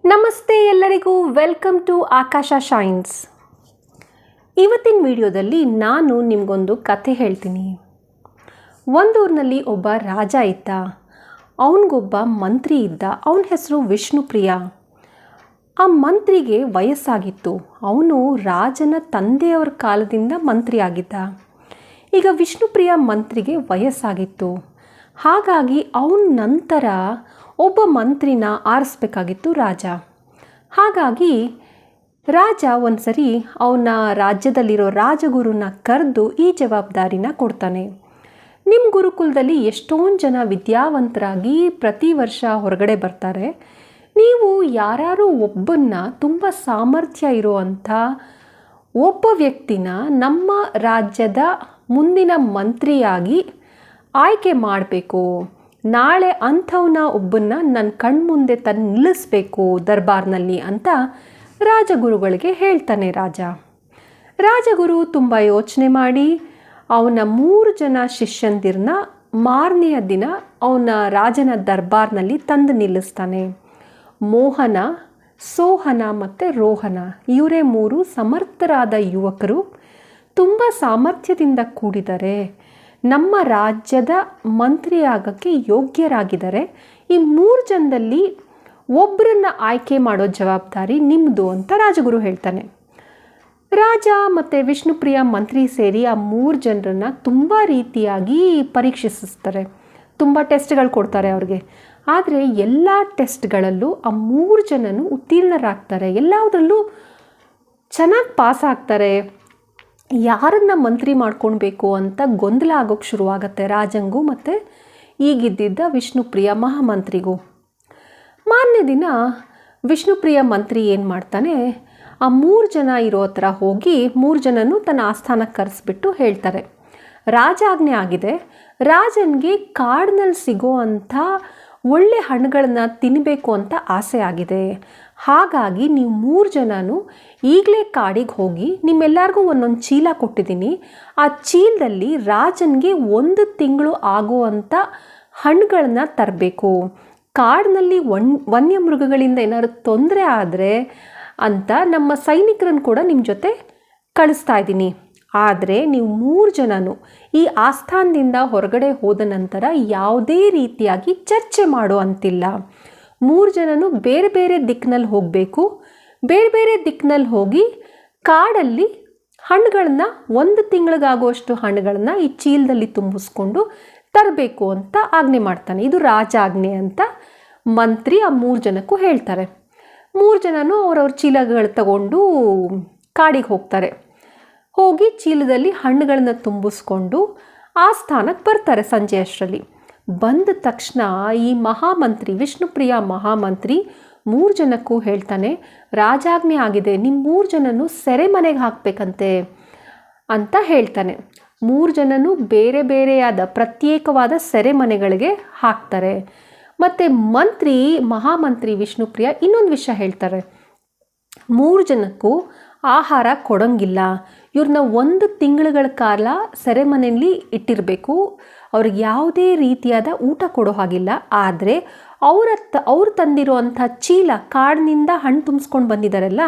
ನಮಸ್ತೆ ಎಲ್ಲರಿಗೂ, welcome to Akash shines. ಇವತ್ತಿನ ವಿಡಿಯೋದಲ್ಲಿ ನಾನು ನಿಮಗೊಂದು ಕಥೆ ಹೇಳ್ತೀನಿ. ಒಂದೂರಿನಲ್ಲಿ ಒಬ್ಬ ರಾಜ ಇದ್ದ. ಅವನಿಗೊಬ್ಬ ಮಂತ್ರಿ ಇದ್ದ. ಅವನ ಹೆಸರು ವಿಷ್ಣುಪ್ರಿಯ. ಆ ಮಂತ್ರಿಗೆ ವಯಸ್ಸಾಗಿತ್ತು. ಅವನು ರಾಜನ ತಂದೆಯವರ ಕಾಲದಿಂದ ಮಂತ್ರಿ ಆಗಿದ್ದ. ಈಗ ವಿಷ್ಣುಪ್ರಿಯ ಮಂತ್ರಿಗೆ ವಯಸ್ಸಾಗಿತ್ತು. ಹಾಗಾಗಿ ಅವನ ನಂತರ ಒಬ್ಬ ಮಂತ್ರಿನ ಆರಿಸ್ಬೇಕಾಗಿತ್ತು ರಾಜ. ಹಾಗಾಗಿ ರಾಜ ಒಂದು ಸರಿ ಅವನ ರಾಜ್ಯದಲ್ಲಿರೋ ರಾಜಗುರುನ ಕರೆದು ಈ ಜವಾಬ್ದಾರಿನ ಕೊಡ್ತಾನೆ. ನಿಮ್ಮ ಗುರುಕುಲದಲ್ಲಿ ಎಷ್ಟೊಂದು ಜನ ವಿದ್ಯಾವಂತರಾಗಿ ಪ್ರತಿ ವರ್ಷ ಹೊರಗಡೆ ಬರ್ತಾರೆ. ನೀವು ಯಾರು ಒಬ್ಬನ್ನ ತುಂಬ ಸಾಮರ್ಥ್ಯ ಇರುವಂಥ ಒಬ್ಬ ವ್ಯಕ್ತಿನ ನಮ್ಮ ರಾಜ್ಯದ ಮುಂದಿನ ಮಂತ್ರಿಯಾಗಿ ಆಯ್ಕೆ ಮಾಡಬೇಕು. ನಾಳೆ ಅಂಥವನ್ನ ಒಬ್ಬನ್ನ ನನ್ನ ಕಣ್ಮುಂದೆ ತಂದು ನಿಲ್ಲಿಸ್ಬೇಕು ದರ್ಬಾರ್ನಲ್ಲಿ ಅಂತ ರಾಜಗುರುಗಳಿಗೆ ಹೇಳ್ತಾನೆ ರಾಜ. ರಾಜಗುರು ತುಂಬ ಯೋಚನೆ ಮಾಡಿ ಅವನ 3 ಜನ ಶಿಷ್ಯಂದಿರನ್ನ ಮಾರನೆಯ ದಿನ ಅವನ ರಾಜನ ದರ್ಬಾರ್ನಲ್ಲಿ ತಂದು ನಿಲ್ಲಿಸ್ತಾನೆ. ಮೋಹನ, ಸೋಹನ ಮತ್ತು ರೋಹನ, ಇವರೇ 3 ಸಮರ್ಥರಾದ ಯುವಕರು. ತುಂಬ ಸಾಮರ್ಥ್ಯದಿಂದ ಕೂಡಿದ್ದಾರೆ. ನಮ್ಮ ರಾಜ್ಯದ ಮಂತ್ರಿಯಾಗಕ್ಕೆ ಯೋಗ್ಯರಾಗಿದ್ದಾರೆ. ಈ 3 ಜನದಲ್ಲಿ ಒಬ್ಬರನ್ನ ಆಯ್ಕೆ ಮಾಡೋ ಜವಾಬ್ದಾರಿ ನಿಮ್ಮದು ಅಂತ ರಾಜಗುರು ಹೇಳ್ತಾನೆ. ರಾಜ ಮತ್ತು ವಿಷ್ಣುಪ್ರಿಯ ಮಂತ್ರಿ ಸೇರಿ ಆ 3 ಜನರನ್ನು ತುಂಬ ರೀತಿಯಾಗಿ ಪರೀಕ್ಷಿಸ್ತಾರೆ. ತುಂಬ ಟೆಸ್ಟ್ಗಳು ಕೊಡ್ತಾರೆ ಅವ್ರಿಗೆ. ಆದರೆ ಎಲ್ಲ ಟೆಸ್ಟ್ಗಳಲ್ಲೂ ಆ 3 ಜನನು ಉತ್ತೀರ್ಣರಾಗ್ತಾರೆ. ಎಲ್ಲದರಲ್ಲೂ ಚೆನ್ನಾಗಿ ಪಾಸ್ ಆಗ್ತಾರೆ. ಯಾರನ್ನು ಮಂತ್ರಿ ಮಾಡ್ಕೊಳ್ಬೇಕು ಅಂತ ಗೊಂದಲ ಆಗೋಕ್ಕೆ ಶುರುವಾಗತ್ತೆ ರಾಜಂಗೂ ಮತ್ತು ಈಗಿದ್ದಿದ್ದ ವಿಷ್ಣುಪ್ರಿಯ ಮಹಾಮಂತ್ರಿಗೂ. ಮಾರನೇ ದಿನ ವಿಷ್ಣುಪ್ರಿಯ ಮಂತ್ರಿ ಏನು ಮಾಡ್ತಾನೆ, ಆ 3 ಜನ ಇರೋ ಹತ್ರ ಹೋಗಿ 3 ಜನನೂ ತನ್ನ ಆಸ್ಥಾನಕ್ಕೆ ಕರೆಸ್ಬಿಟ್ಟು ಹೇಳ್ತಾರೆ, ರಾಜಾಜ್ಞೆ ಆಗಿದೆ. ರಾಜನಿಗೆ ಕಾಡಿನಲ್ಲಿ ಸಿಗೋ ಅಂಥ ಒಳ್ಳೆ ಹಣ್ಣುಗಳನ್ನ ತಿನ್ನಬೇಕು ಅಂತ ಆಸೆ ಆಗಿದೆ. ಹಾಗಾಗಿ ನೀವು 3 ಜನನು ಈಗಲೇ ಕಾಡಿಗೆ ಹೋಗಿ ನಿಮ್ಮೆಲ್ಲರಿಗೂ ಒಂದೊಂದು ಚೀಲ ಕೊಟ್ಟಿದ್ದೀನಿ. ಆ ಚೀಲದಲ್ಲಿ ರಾಜನಿಗೆ 1 ತಿಂಗಳು ಆಗುವಂಥ ಹಣ್ಣುಗಳನ್ನ ತರಬೇಕು. ಕಾಡಿನಲ್ಲಿ ವನ್ಯಮೃಗಗಳಿಂದ ಏನಾದ್ರು ತೊಂದರೆ ಆದರೆ ಅಂತ ನಮ್ಮ ಸೈನಿಕರನ್ನು ಕೂಡ ನಿಮ್ಮ ಜೊತೆ ಕಳಿಸ್ತಾ ಇದ್ದೀನಿ. ಆದರೆ ನೀವು 3 ಜನನು ಈ ಆಸ್ಥಾನದಿಂದ ಹೊರಗಡೆ ಹೋದ ನಂತರ ಯಾವುದೇ ರೀತಿಯಾಗಿ ಚರ್ಚೆ ಮಾಡೋ ಅಂತಿಲ್ಲ. 3 ಜನನು ಬೇರೆ ಬೇರೆ ದಿಕ್ಕಿನಲ್ಲಿ ಹೋಗಬೇಕು. ಬೇರೆ ಬೇರೆ ದಿಕ್ಕಿನಲ್ಲಿ ಹೋಗಿ ಕಾಡಲ್ಲಿ ಹಣ್ಣುಗಳನ್ನ 1 ತಿಂಗಳಿಗಾಗುವಷ್ಟು ಹಣ್ಣುಗಳನ್ನ ಈ ಚೀಲದಲ್ಲಿ ತುಂಬಿಸ್ಕೊಂಡು ತರಬೇಕು ಅಂತ ಆಜ್ಞೆ ಮಾಡ್ತಾನೆ. ಇದು ರಾಜಾಜ್ಞೆ ಅಂತ ಮಂತ್ರಿ ಆ 3 ಜನಕ್ಕೂ ಹೇಳ್ತಾರೆ. 3 ಜನನು ಅವ್ರವ್ರ ಚೀಲಗಳು ತಗೊಂಡು ಕಾಡಿಗೆ ಹೋಗ್ತಾರೆ. ಹೋಗಿ ಚೀಲದಲ್ಲಿ ಹಣ್ಣುಗಳನ್ನ ತುಂಬಿಸ್ಕೊಂಡು ಆಸ್ಥಾನಕ್ಕೆ ಬರ್ತಾರೆ ಸಂಜೆ ಅಷ್ಟರಲ್ಲಿ. ಬಂದ ತಕ್ಷಣ ಈ ಮಹಾಮಂತ್ರಿ ವಿಷ್ಣುಪ್ರಿಯ ಮಹಾಮಂತ್ರಿ 3 ಜನಕ್ಕೂ ಹೇಳ್ತಾನೆ, ರಾಜಾಜ್ಞೆ ಆಗಿದೆ, ನಿಮ್ಮ 3 ಜನನು ಸೆರೆಮನೆಗೆ ಹಾಕಬೇಕಂತೆ ಅಂತ ಹೇಳ್ತಾನೆ. 3 ಜನನು ಬೇರೆ ಬೇರೆಯಾದ ಪ್ರತ್ಯೇಕವಾದ ಸೆರೆಮನೆಗಳಿಗೆ ಹಾಕ್ತಾರೆ. ಮತ್ತು ಮಹಾಮಂತ್ರಿ ವಿಷ್ಣುಪ್ರಿಯ ಇನ್ನೊಂದು ವಿಷಯ ಹೇಳ್ತಾರೆ, 3 ಜನಕ್ಕೂ ಆಹಾರ ಕೊಡೋಂಗಿಲ್ಲ. ಇವ್ರನ್ನ 1 ತಿಂಗಳುಗಳ ಕಾಲ ಸೆರೆಮನೆಯಲ್ಲಿ ಇಟ್ಟಿರಬೇಕು. ಅವ್ರಿಗೆ ಯಾವುದೇ ರೀತಿಯಾದ ಊಟ ಕೊಡೋ ಹಾಗಿಲ್ಲ. ಆದರೆ ಅವ್ರು ತಂದಿರುವಂಥ ಚೀಲ, ಕಾಡಿನಿಂದ ಹಣ್ಣು ತುಂಬಿಸ್ಕೊಂಡು ಬಂದಿದ್ದಾರಲ್ಲ,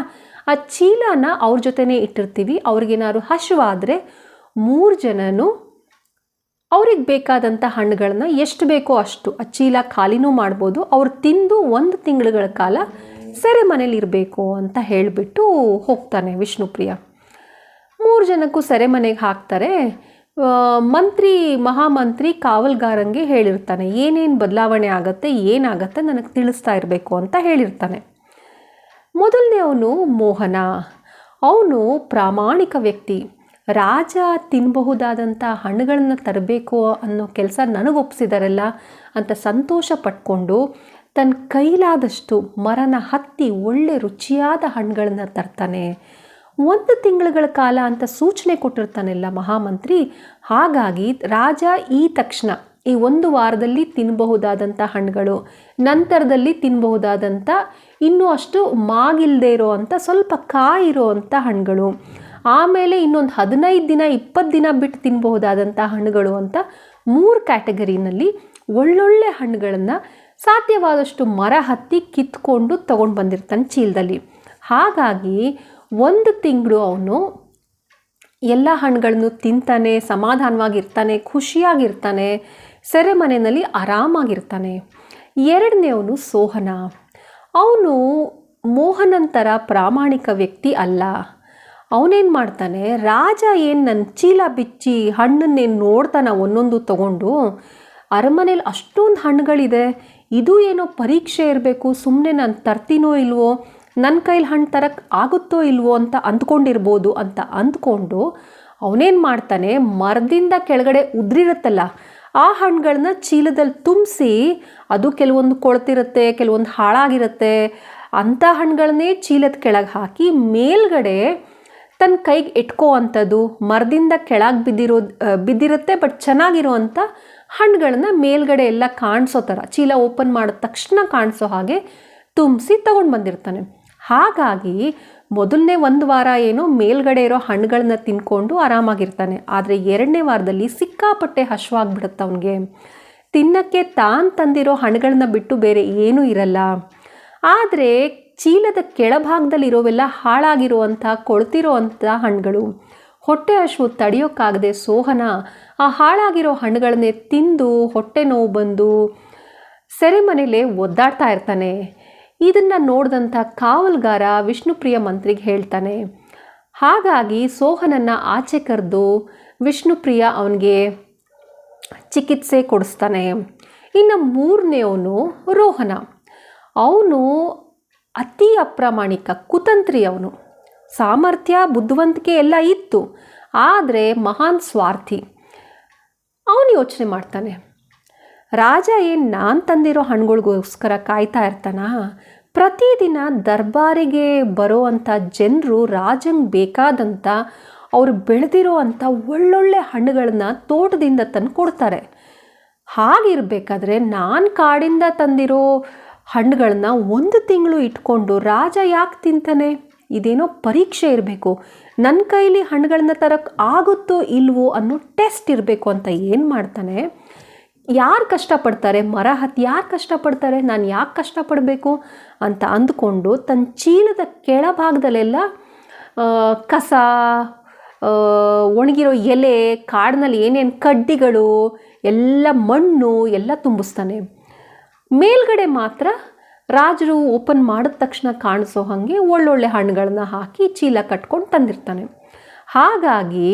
ಆ ಚೀಲನ ಅವ್ರ ಜೊತೆನೇ ಇಟ್ಟಿರ್ತೀವಿ. ಅವ್ರಿಗೇನಾದ್ರು ಹಸಿವಾದರೆ 3 ಜನನು ಅವ್ರಿಗೆ ಬೇಕಾದಂಥ ಹಣ್ಣುಗಳನ್ನ ಎಷ್ಟು ಬೇಕೋ ಅಷ್ಟು ಆ ಚೀಲ ಖಾಲಿನೂ ಮಾಡ್ಬೋದು. ಅವ್ರು ತಿಂದು 1 ತಿಂಗಳುಗಳ ಕಾಲ ಸೆರೆಮನೇಲಿ ಇರಬೇಕು ಅಂತ ಹೇಳಿಬಿಟ್ಟು ಹೋಗ್ತಾನೆ ವಿಷ್ಣುಪ್ರಿಯ. 3 ಜನಕ್ಕೂ ಸೆರೆಮನೆಗೆ ಹಾಕ್ತಾರೆ. ಮಹಾಮಂತ್ರಿ ಕಾವಲ್ಗಾರಂಗೆ ಹೇಳಿರ್ತಾನೆ, ಏನೇನು ಬದಲಾವಣೆ ಆಗುತ್ತೆ, ಏನಾಗುತ್ತೆ ನನಗೆ ತಿಳಿಸ್ತಾ ಇರಬೇಕು ಅಂತ ಹೇಳಿರ್ತಾನೆ. ಮೊದಲನೇ ಅವನು ಮೋಹನ. ಅವನು ಪ್ರಾಮಾಣಿಕ ವ್ಯಕ್ತಿ. ರಾಜ ತಿನ್ನಬಹುದಾದಂಥ ಹಣ್ಣುಗಳನ್ನು ತರಬೇಕು ಅನ್ನೋ ಕೆಲಸ ನನಗೊಪ್ಪಿಸಿದಾರಲ್ಲ ಅಂತ ಸಂತೋಷ ಪಟ್ಕೊಂಡು ತನ್ನ ಕೈಲಾದಷ್ಟು ಮರನ ಹತ್ತಿ ಒಳ್ಳೆ ರುಚಿಯಾದ ಹಣ್ಣುಗಳನ್ನು ತರ್ತಾನೆ. 1 ತಿಂಗಳುಗಳ ಕಾಲ ಅಂತ ಸೂಚನೆ ಕೊಟ್ಟಿರ್ತಾನೆಲ್ಲ ಮಹಾಮಂತ್ರಿ. ಹಾಗಾಗಿ ರಾಜ ಈ ತಕ್ಷಣ ಈ 1 ವಾರದಲ್ಲಿ ತಿನ್ನಬಹುದಾದಂಥ ಹಣ್ಣುಗಳು, ನಂತರದಲ್ಲಿ ತಿನ್ನಬಹುದಾದಂಥ ಇನ್ನೂ ಅಷ್ಟು ಮಾಗಿಲ್ಲದೆ ಇರೋ ಅಂಥ ಸ್ವಲ್ಪ ಕಾಯಿರೋ ಅಂಥ ಹಣ್ಣುಗಳು, ಆಮೇಲೆ ಇನ್ನೊಂದು 15 ದಿನ 20 ದಿನ ಬಿಟ್ಟು ತಿನ್ನಬಹುದಾದಂಥ ಹಣ್ಣುಗಳು ಅಂತ 3 ಕ್ಯಾಟಗರಿನಲ್ಲಿ ಒಳ್ಳೊಳ್ಳೆ ಹಣ್ಣುಗಳನ್ನು ಸಾಧ್ಯವಾದಷ್ಟು ಮರ ಹತ್ತಿ ಕಿತ್ಕೊಂಡು ತೊಗೊಂಡು ಬಂದಿರ್ತಾನೆ ಚೀಲದಲ್ಲಿ. ಹಾಗಾಗಿ 1 ತಿಂಗಳು ಅವನು ಎಲ್ಲ ಹಣ್ಣುಗಳನ್ನು ತಿಂತಾನೆ, ಸಮಾಧಾನವಾಗಿರ್ತಾನೆ, ಖುಷಿಯಾಗಿರ್ತಾನೆ, ಸೆರೆಮನೆಯಲ್ಲಿ ಆರಾಮಾಗಿರ್ತಾನೆ. 2ನೇವನು ಸೋಹನ. ಅವನು ಮೋಹನಂತರ ಪ್ರಾಮಾಣಿಕ ವ್ಯಕ್ತಿ ಅಲ್ಲ. ಅವನೇನು ಮಾಡ್ತಾನೆ, ರಾಜ ಏನು ನನ್ನ ಚೀಲ ಬಿಚ್ಚಿ ಹಣ್ಣನ್ನೇನು ನೋಡ್ತಾನೆ ಒಂದೊಂದು ತಗೊಂಡು, ಅರಮನೇಲಿ ಅಷ್ಟೊಂದು ಹಣ್ಣುಗಳಿದೆ, ಇದು ಏನೋ ಪರೀಕ್ಷೆ ಇರಬೇಕು, ಸುಮ್ಮನೆ ನಾನು ತರ್ತೀನೋ ಇಲ್ವೋ, ನನ್ನ ಕೈಲಿ ಹಣ್ಣು ತರಕ್ಕೆ ಆಗುತ್ತೋ ಇಲ್ವೋ ಅಂತ ಅಂದ್ಕೊಂಡಿರ್ಬೋದು ಅಂತ ಅಂದ್ಕೊಂಡು ಅವನೇನು ಮಾಡ್ತಾನೆ, ಮರದಿಂದ ಕೆಳಗಡೆ ಉದ್ರಿರುತ್ತಲ್ಲ ಆ ಹಣ್ಣುಗಳನ್ನ ಚೀಲದಲ್ಲಿ ತುಂಬಿಸಿ, ಅದು ಕೆಲವೊಂದು ಕೊಳ್ತಿರುತ್ತೆ, ಕೆಲವೊಂದು ಹಾಳಾಗಿರುತ್ತೆ, ಅಂಥ ಹಣ್ಣುಗಳನ್ನೇ ಚೀಲದ ಕೆಳಗೆ ಹಾಕಿ ಮೇಲ್ಗಡೆ ತನ್ನ ಕೈಗೆ ಇಟ್ಕೋ ಅಂಥದ್ದು, ಮರದಿಂದ ಕೆಳಗೆ ಬಿದ್ದಿರುತ್ತೆ ಬಟ್ ಚೆನ್ನಾಗಿರೋ ಅಂಥ ಹಣ್ಣುಗಳನ್ನ ಮೇಲ್ಗಡೆ ಎಲ್ಲ ಕಾಣಿಸೋ ಥರ, ಚೀಲ ಓಪನ್ ಮಾಡಿದ ತಕ್ಷಣ ಕಾಣಿಸೋ ಹಾಗೆ ತುಂಬಿಸಿ ತಗೊಂಡು ಬಂದಿರ್ತಾನೆ. ಹಾಗಾಗಿ ಮೊದಲನೇ 1 ವಾರ ಏನೋ ಮೇಲ್ಗಡೆ ಇರೋ ಹಣ್ಣುಗಳನ್ನ ತಿನ್ಕೊಂಡು ಆರಾಮಾಗಿರ್ತಾನೆ. ಆದರೆ 2ನೇ ವಾರದಲ್ಲಿ ಸಿಕ್ಕಾಪಟ್ಟೆ ಹಶ್ವಾಗಿಬಿಡುತ್ತೆ ಅವನಿಗೆ. ತಿನ್ನಕ್ಕೆ ತಾನು ತಂದಿರೋ ಹಣ್ಣುಗಳನ್ನ ಬಿಟ್ಟು ಬೇರೆ ಏನೂ ಇರಲ್ಲ. ಆದರೆ ಚೀಲದ ಕೆಳಭಾಗದಲ್ಲಿರೋವೆಲ್ಲ ಹಾಳಾಗಿರುವಂಥ ಕೊಳ್ತಿರೋ ಅಂಥ ಹಣ್ಣುಗಳು. ಹೊಟ್ಟೆ ಹಸಿವು ತಡೆಯೋಕ್ಕಾಗದೆ ಸೋಹನ ಆ ಹಾಳಾಗಿರೋ ಹಣ್ಣುಗಳನ್ನೇ ತಿಂದು ಹೊಟ್ಟೆ ನೋವು ಬಂದು ಸೆರೆಮನೆಯಲ್ಲೇ ಒದ್ದಾಡ್ತಾ ಇರ್ತಾನೆ. ಇದನ್ನು ನೋಡಿದಂಥ ಕಾವಲ್ಗಾರ ವಿಷ್ಣುಪ್ರಿಯ ಮಂತ್ರಿಗೆ ಹೇಳ್ತಾನೆ. ಹಾಗಾಗಿ ಸೋಹನನ್ನು ಆಚೆ ಕರೆದು ವಿಷ್ಣುಪ್ರಿಯ ಅವನಿಗೆ ಚಿಕಿತ್ಸೆ ಕೊಡಿಸ್ತಾನೆ. ಇನ್ನು 3ನೇವನು ರೋಹನ. ಅವನು ಅತಿ ಅಪ್ರಾಮಾಣಿಕ, ಕುತಂತ್ರಿ. ಅವನು ಸಾಮರ್ಥ್ಯ, ಬುದ್ಧಿವಂತಿಕೆ ಎಲ್ಲ ಇತ್ತು, ಆದರೆ ಮಹಾನ್ ಸ್ವಾರ್ಥಿ. ಅವನು ಯೋಚನೆ ಮಾಡ್ತಾನೆ, ರಾಜ ಏನು ನಾನು ತಂದಿರೋ ಹಣ್ಣುಗಳಿಗೋಸ್ಕರ ಕಾಯ್ತಾ ಇರ್ತಾನ? ಪ್ರತಿದಿನ ದರ್ಬಾರಿಗೆ ಬರೋ ಅಂಥ ಜನರು ರಾಜಂಗೆ ಬೇಕಾದಂಥ ಅವರು ಬೆಳೆದಿರೋ ಅಂಥ ಒಳ್ಳೊಳ್ಳೆ ಹಣ್ಣುಗಳನ್ನ ತೋಟದಿಂದ ತಂದು ಕೊಡ್ತಾರೆ. ಹಾಗಿರಬೇಕಾದ್ರೆ ನಾನು ಕಾಡಿಂದ ತಂದಿರೋ ಹಣ್ಣುಗಳನ್ನ 1 ತಿಂಗಳು ಇಟ್ಕೊಂಡು ರಾಜ ಯಾಕೆ ತಿಂತಾನೆ? ಇದೇನೋ ಪರೀಕ್ಷೆ ಇರಬೇಕು, ನನ್ನ ಕೈಲಿ ಹಣ್ಣುಗಳನ್ನ ತರಕ್ಕೆ ಆಗುತ್ತೋ ಇಲ್ವೋ ಅನ್ನೋ ಟೆಸ್ಟ್ ಇರಬೇಕು ಅಂತ ಏನು ಮಾಡ್ತಾನೆ, ಯಾರು ಕಷ್ಟಪಡ್ತಾರೆ, ಮರ ಹತ್ತಿ ಯಾರು ಕಷ್ಟಪಡ್ತಾರೆ, ನಾನು ಯಾಕೆ ಕಷ್ಟಪಡಬೇಕು ಅಂತ ಅಂದ್ಕೊಂಡು ತನ್ನ ಚೀಲದ ಕೆಳಭಾಗದಲ್ಲೆಲ್ಲ ಕಸ, ಒಣಗಿರೋ ಎಲೆ, ಕಾಡಿನಲ್ಲಿ ಏನೇನು ಕಡ್ಡಿಗಳು, ಎಲ್ಲ ಮಣ್ಣು ಎಲ್ಲ ತುಂಬಿಸ್ತಾನೆ. ಮೇಲ್ಗಡೆ ಮಾತ್ರ ರಾಜರು ಓಪನ್ ಮಾಡಿದ ತಕ್ಷಣ ಕಾಣಿಸೋ ಹಾಗೆ ಒಳ್ಳೊಳ್ಳೆ ಹಣ್ಣುಗಳನ್ನ ಹಾಕಿ ಚೀಲ ಕಟ್ಕೊಂಡು ತಂದಿರ್ತಾನೆ. ಹಾಗಾಗಿ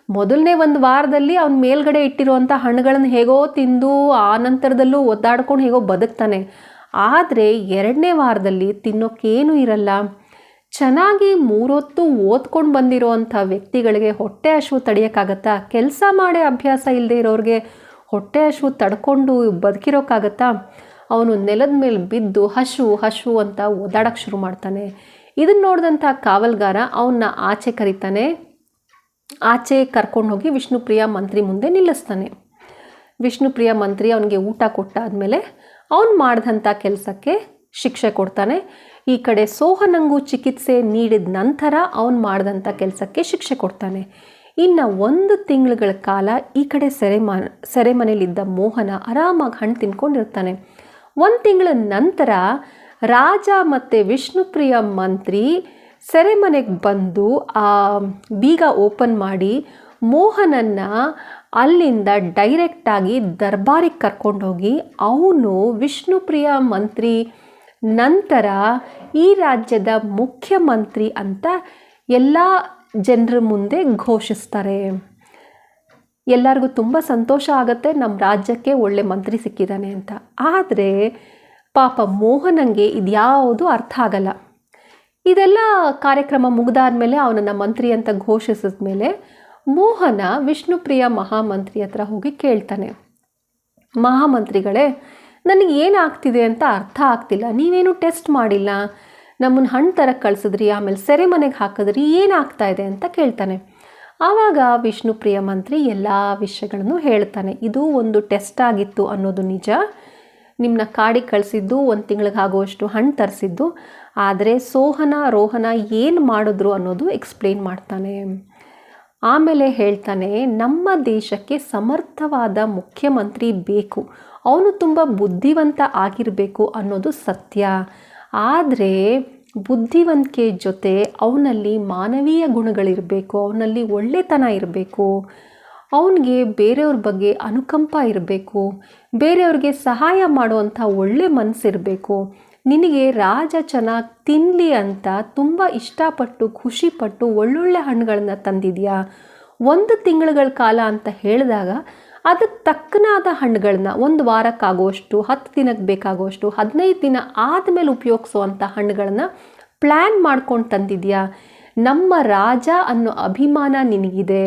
ಮೊದಲನೇ 1 ವಾರದಲ್ಲಿ ಅವನ ಮೇಲ್ಗಡೆ ಇಟ್ಟಿರುವಂಥ ಹಣ್ಣುಗಳನ್ನು ಹೇಗೋ ತಿಂದು ಆ ನಂತರದಲ್ಲೂ ಒದ್ದಾಡ್ಕೊಂಡು ಹೇಗೋ ಬದುಕ್ತಾನೆ. ಆದರೆ 2ನೇ ವಾರದಲ್ಲಿ ತಿನ್ನೋಕ್ಕೇನೂ ಇರಲ್ಲ. ಚೆನ್ನಾಗಿ 3 ಹೊತ್ತು ಓದ್ಕೊಂಡು ಬಂದಿರೋವಂಥ ವ್ಯಕ್ತಿಗಳಿಗೆ ಹೊಟ್ಟೆ ಹಸಿವು ತಡೆಯೋಕ್ಕಾಗತ್ತಾ? ಕೆಲಸ ಮಾಡೇ ಅಭ್ಯಾಸ ಇಲ್ಲದೆ ಇರೋರಿಗೆ ಹೊಟ್ಟೆ ಹಸಿವು ತಡ್ಕೊಂಡು ಬದುಕಿರೋಕ್ಕಾಗತ್ತಾ? ಅವನು ನೆಲದ ಮೇಲೆ ಬಿದ್ದು ಹಶು ಅಂತ ಓದಾಡೋಕ್ಕೆ ಶುರು ಮಾಡ್ತಾನೆ. ಇದನ್ನು ನೋಡಿದಂಥ ಕಾವಲ್ಗಾರ ಅವನ್ನ ಆಚೆ ಕರೀತಾನೆ. ಆಚೆ ಕರ್ಕೊಂಡೋಗಿ ವಿಷ್ಣುಪ್ರಿಯ ಮಂತ್ರಿ ಮುಂದೆ ನಿಲ್ಲಿಸ್ತಾನೆ. ವಿಷ್ಣುಪ್ರಿಯ ಮಂತ್ರಿ ಅವನಿಗೆ ಊಟ ಕೊಟ್ಟಾದಮೇಲೆ ಅವನು ಮಾಡಿದಂಥ ಕೆಲಸಕ್ಕೆ ಶಿಕ್ಷೆ ಕೊಡ್ತಾನೆ. ಈ ಕಡೆ ಸೋಹನಂಗೂ ಚಿಕಿತ್ಸೆ ನೀಡಿದ ನಂತರ ಅವನು ಮಾಡಿದಂಥ ಕೆಲಸಕ್ಕೆ ಶಿಕ್ಷೆ ಕೊಡ್ತಾನೆ. ಇನ್ನು 1 ತಿಂಗಳುಗಳ ಕಾಲ ಈ ಕಡೆ ಸೆರೆಮನೆಯಲ್ಲಿದ್ದ ಮೋಹನ ಆರಾಮಾಗಿ ಹಣ್ಣು ತಿನ್ಕೊಂಡಿರ್ತಾನೆ. 1 ತಿಂಗಳ ನಂತರ ರಾಜ ಮತ್ತು ವಿಷ್ಣುಪ್ರಿಯ ಮಂತ್ರಿ ಸೆರೆಮನೆಗೆ ಬಂದು ಆ ಬೀಗ ಓಪನ್ ಮಾಡಿ ಮೋಹನನ್ನು ಅಲ್ಲಿಂದ ಡೈರೆಕ್ಟಾಗಿ ದರ್ಬಾರಿಗೆ ಕರ್ಕೊಂಡೋಗಿ ಅವನು ವಿಷ್ಣುಪ್ರಿಯ ಮಂತ್ರಿ ನಂತರ ಈ ರಾಜ್ಯದ ಮುಖ್ಯಮಂತ್ರಿ ಅಂತ ಎಲ್ಲ ಜನರ ಮುಂದೆ ಘೋಷಿಸ್ತಾರೆ. ಎಲ್ಲರಿಗೂ ತುಂಬ ಸಂತೋಷ ಆಗುತ್ತೆ, ನಮ್ಮ ರಾಜ್ಯಕ್ಕೆ ಒಳ್ಳೆ ಮಂತ್ರಿ ಸಿಕ್ಕಿದ್ದಾನೆ ಅಂತ. ಆದರೆ ಪಾಪ ಮೋಹನಂಗೆ ಇದ್ಯಾವುದು ಅರ್ಥ ಆಗಲ್ಲ. ಇದೆಲ್ಲ ಕಾರ್ಯಕ್ರಮ ಮುಗಿದಾದ್ಮೇಲೆ ಅವನನ್ನು ಮಂತ್ರಿ ಅಂತ ಘೋಷಿಸಿದ ಮೇಲೆ ಮೋಹನ ವಿಷ್ಣುಪ್ರಿಯ ಮಹಾಮಂತ್ರಿ ಹತ್ರ ಹೋಗಿ ಕೇಳ್ತಾನೆ, ಮಹಾಮಂತ್ರಿಗಳೇ, ನನಗೆ ಏನಾಗ್ತಿದೆ ಅಂತ ಅರ್ಥ ಆಗ್ತಿಲ್ಲ, ನೀವೇನು ಟೆಸ್ಟ್ ಮಾಡಿಲ್ಲ, ನಮ್ಮನ್ನು ಹಣ್ಣು ತರಕ್ಕೆ ಕಳಿಸಿದ್ರಿ, ಆಮೇಲೆ ಸೆರೆಮನೆಗೆ ಹಾಕಿದ್ರಿ, ಏನಾಗ್ತಾ ಇದೆ ಅಂತ ಕೇಳ್ತಾನೆ. ಆವಾಗ ವಿಷ್ಣುಪ್ರಿಯ ಮಂತ್ರಿ ಎಲ್ಲ ವಿಷಯಗಳನ್ನು ಹೇಳ್ತಾನೆ. ಇದು ಒಂದು ಟೆಸ್ಟ್ ಆಗಿತ್ತು ಅನ್ನೋದು ನಿಜ, ನಿಮ್ಮನ್ನ ಕಾಡಿಗೆ ಕಳಿಸಿದ್ದು 1 ತಿಂಗಳಿಗೆ ಆಗುವಷ್ಟು ಹಣ್ಣು ತರಿಸಿದ್ದು, ಆದರೆ ಸೋಹನ ರೋಹನ ಏನು ಮಾಡಿದ್ರು ಅನ್ನೋದು ಎಕ್ಸ್ಪ್ಲೇನ್ ಮಾಡ್ತಾನೆ. ಆಮೇಲೆ ಹೇಳ್ತಾನೆ, ನಮ್ಮ ದೇಶಕ್ಕೆ ಸಮರ್ಥವಾದ ಮುಖ್ಯಮಂತ್ರಿ ಬೇಕು, ಅವನು ತುಂಬ ಬುದ್ಧಿವಂತ ಆಗಿರಬೇಕು ಅನ್ನೋದು ಸತ್ಯ. ಆದರೆ ಬುದ್ಧಿವಂತಿಕೆ ಜೊತೆ ಅವನಲ್ಲಿ ಮಾನವೀಯ ಗುಣಗಳಿರಬೇಕು, ಅವನಲ್ಲಿ ಒಳ್ಳೆತನ ಇರಬೇಕು, ಅವನಿಗೆ ಬೇರೆಯವ್ರ ಬಗ್ಗೆ ಅನುಕಂಪ ಇರಬೇಕು, ಬೇರೆಯವ್ರಿಗೆ ಸಹಾಯ ಮಾಡುವಂಥ ಒಳ್ಳೆ ಮನಸ್ಸಿರಬೇಕು. ನಿನಗೆ ರಾಜ ಚೆನ್ನಾಗಿ ತಿನ್ನಲಿ ಅಂತ ತುಂಬ ಇಷ್ಟಪಟ್ಟು ಖುಷಿಪಟ್ಟು ಒಳ್ಳೊಳ್ಳೆ ಹಣ್ಣುಗಳನ್ನ ತಂದಿದೆಯಾ. 1 ತಿಂಗಳುಗಳ ಕಾಲ ಅಂತ ಹೇಳಿದಾಗ ಅದಕ್ಕೆ ತಕ್ಕನಾದ ಹಣ್ಣುಗಳನ್ನ 1 ವಾರಕ್ಕಾಗುವಷ್ಟು, 10 ದಿನಕ್ಕೆ ಬೇಕಾಗುವಷ್ಟು, 15 ದಿನ ಆದಮೇಲೆ ಉಪಯೋಗಿಸುವಂಥ ಹಣ್ಣುಗಳನ್ನ ಪ್ಲ್ಯಾನ್ ಮಾಡ್ಕೊಂಡು ತಂದಿದೆಯಾ. ನಮ್ಮ ರಾಜ ಅನ್ನೋ ಅಭಿಮಾನ ನಿನಗಿದೆ,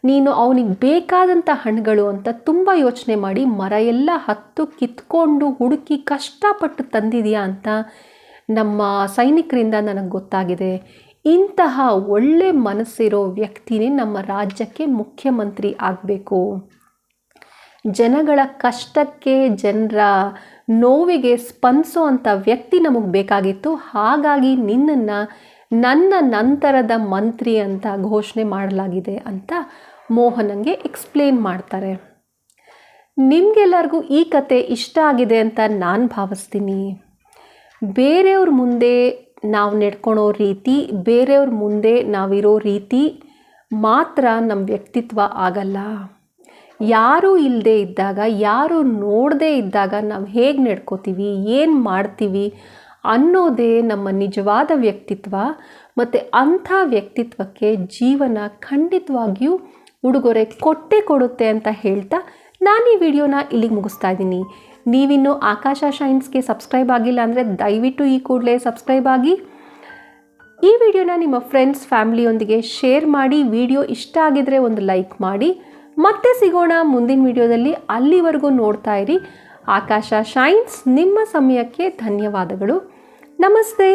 ನೀನು ಅವನಿಗೆ ಬೇಕಾದಂಥ ಹಣ್ಣುಗಳು ಅಂತ ತುಂಬ ಯೋಚನೆ ಮಾಡಿ ಮರ ಎಲ್ಲ ಹತ್ತು ಕಿತ್ಕೊಂಡು ಹುಡುಕಿ ಕಷ್ಟಪಟ್ಟು ತಂದಿದೆಯಾ ಅಂತ ನಮ್ಮ ಸೈನಿಕರಿಂದ ನನಗೆ ಗೊತ್ತಾಗಿದೆ. ಇಂತಹ ಒಳ್ಳೆ ಮನಸ್ಸಿರೋ ವ್ಯಕ್ತಿನೇ ನಮ್ಮ ರಾಜ್ಯಕ್ಕೆ ಮುಖ್ಯಮಂತ್ರಿ ಆಗಬೇಕು. ಜನಗಳ ಕಷ್ಟಕ್ಕೆ, ಜನರ ನೋವಿಗೆ ಸ್ಪಂದಿಸೋ ಅಂಥ ವ್ಯಕ್ತಿ ನಮಗೆ ಬೇಕಾಗಿತ್ತು. ಹಾಗಾಗಿ ನಿನ್ನನ್ನು ನನ್ನ ನಂತರದ ಮಂತ್ರಿ ಅಂತ ಘೋಷಣೆ ಮಾಡಲಾಗಿದೆ ಅಂತ ಮೋಹನಂಗೆ ಎಕ್ಸ್ಪ್ಲೇನ್ ಮಾಡ್ತಾರೆ. ನಿಮಗೆಲ್ಲರಿಗೂ ಈ ಕತೆ ಇಷ್ಟ ಆಗಿದೆ ಅಂತ ನಾನು ಭಾವಿಸ್ತೀನಿ. ಬೇರೆಯವ್ರ ಮುಂದೆ ನಾವು ನಡ್ಕೊಳೋ ರೀತಿ, ಬೇರೆಯವ್ರ ಮುಂದೆ ನಾವಿರೋ ರೀತಿ ಮಾತ್ರ ನಮ್ಮ ವ್ಯಕ್ತಿತ್ವ ಆಗಲ್ಲ. ಯಾರೂ ಇಲ್ಲದೆ ಇದ್ದಾಗ, ಯಾರೂ ನೋಡದೇ ಇದ್ದಾಗ ನಾವು ಹೇಗೆ ನಡ್ಕೋತೀವಿ, ಏನು ಮಾಡ್ತೀವಿ ಅನ್ನೋದೇ ನಮ್ಮ ನಿಜವಾದ ವ್ಯಕ್ತಿತ್ವ. ಮತ್ತು ಅಂಥ ವ್ಯಕ್ತಿತ್ವಕ್ಕೆ ಜೀವನ ಖಂಡಿತವಾಗಿಯೂ ಉಡುಗೊರೆ ಕೊಟ್ಟೇ ಕೊಡುತ್ತೆ ಅಂತ ಹೇಳ್ತಾ ನಾನು ಈ ವಿಡಿಯೋನ ಇಲ್ಲಿಗೆ ಮುಗಿಸ್ತಾ ಇದ್ದೀನಿ. ನೀವಿನ್ನೂ ಆಕಾಶ ಶೈನ್ಸ್ಗೆ ಸಬ್ಸ್ಕ್ರೈಬ್ ಆಗಿಲ್ಲ ಅಂದರೆ ದಯವಿಟ್ಟು ಈ ಕೂಡಲೇ ಸಬ್ಸ್ಕ್ರೈಬ್ ಆಗಿ. ಈ ವಿಡಿಯೋನ ನಿಮ್ಮ ಫ್ರೆಂಡ್ಸ್, ಫ್ಯಾಮಿಲಿಯೊಂದಿಗೆ ಶೇರ್ ಮಾಡಿ. ವಿಡಿಯೋ ಇಷ್ಟ ಆಗಿದರೆ ಒಂದು ಲೈಕ್ ಮಾಡಿ. ಮತ್ತೆ ಸಿಗೋಣ ಮುಂದಿನ ವಿಡಿಯೋದಲ್ಲಿ. ಅಲ್ಲಿವರೆಗೂ ನೋಡ್ತಾ ಇರಿ ಆಕಾಶ ಶೈನ್ಸ್. ನಿಮ್ಮ ಸಮಯಕ್ಕೆ ಧನ್ಯವಾದಗಳು. ನಮಸ್ತೆ.